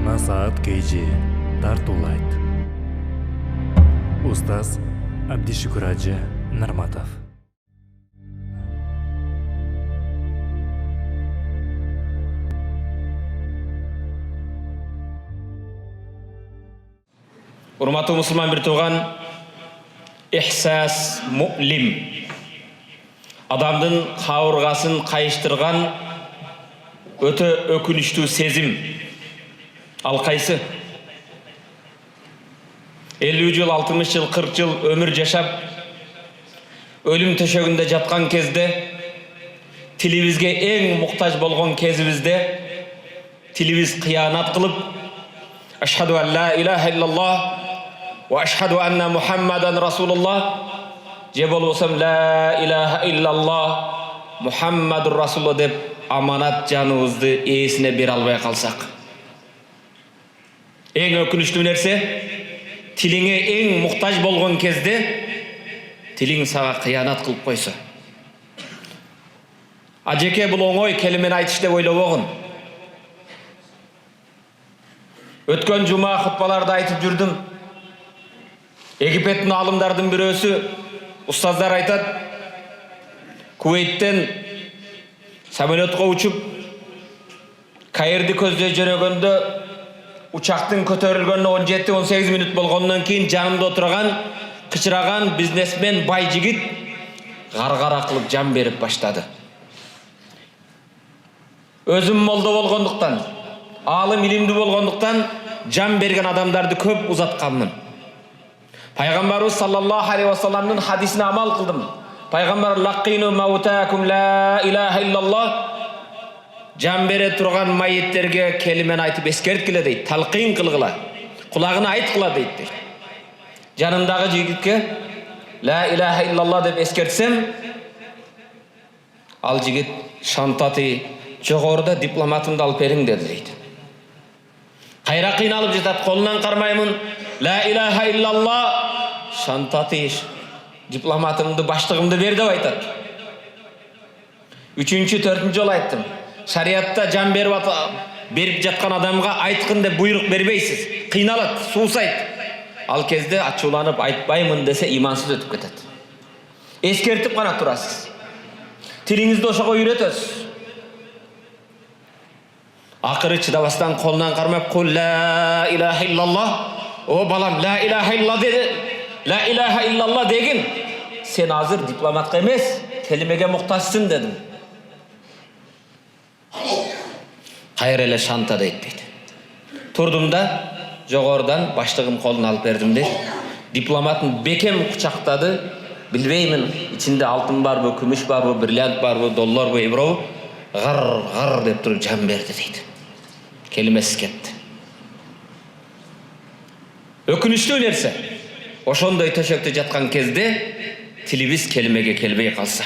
Жана саат KG тартуулайт. Устаз Абдишукуражы Нарматов. Урматтуу мусулман бир тууган, ихсас му'лим. Адамдын кабыргасын кайыштырган өтө өкүнүчтүү сезим. Ал кайсы? 50 жыл, 60 жыл, 40 жыл өмүр жашап, өлүм төшөгүндө жаткан кезде, тилибизге эң муктаж болгон кезибизде, тилибиз кыянат кылып, ашхаду ан ла илаха иллаллах ва ашхаду анна Мухаммадан Расулуллах, же болбосом ла илаха иллаллах Мухаммадур Расулуллах деп аманат жаныбызды ээсине бере албай калсак. Эң өкүнүчтүү нерсе, тилиңе эң муктаж болгон кезде тилиң сага кыянат кылып койсо. Ажеке, бул оңой келимени айтыш деп ойлобогун. Өткөн жума хутбаларда айтып жүрдүм. Египеттин алымдардын бирөөсү, устаздар айтат, Кувейттен самолетко учуп, Каирди көздөй жөнөгөндө учактын көтөрүлгөнүнө 17-18 минут болгондон кийин жанымда отурган кычыраган бизнесмен бай жигит гаргара кылып жан берип баштады. Өзүм молдо болгондуктан, алым илимдүү болгондуктан жан берген адамдарды көп узатканмын. Пайгамбарыбыз саллаллаху алейхи вассаламдын хадисине амал кылдым. Пайгамбар лаккину маутакум ла илаха иллаллах, жан бере турган майиттерге келимен айтып эскерткиле дейт, талкин кылгыла, кулагына айткыла дейт. Жанымдагы жигитке ла илаха иллаллах деп эскертсем, ал жигит шантаты жогоруда дипломатымды алып бериң деди дейт. Кайра кыйналып жатат, колунан кармаймын, ла илаха иллаллах, шантаты дипломатымды, баштыгымды бер деп айтат. 3-4 жол айттым. Шариатта жан берип жаткан адамга айткын деп буйрук бербейсиз. Кыйналат, суусайт. Ал кезде ачууланып айтпаймын десе имансыз өтүп кетет. Эскертип гана турасыз. Тилиңизди ошого үйрөтөсүз. Акыры чыдабастан колунан кармап, кул ла илаха иллаллах. О балам, ла илаха иллаллах деди. Ла илаха иллаллах дегин. Сен азыр дипломатка эмес, келимеге муктажсың дедим. Кайра эле шанта дейт. Турдум да жогорудан баштыгым колун алып бердим де. Дипломатын бекем кучактады. Билбеймин, ичинде алтын барбы, күмүш барбы, бриллиант барбы, долларбы, евробу. Гар деп туруп жан берди дейт. Келимесиз кетти. Өкүнүчтүү нерсе, ошондой төшөктө жаткан кезде тилибиз келимеге келбей калса.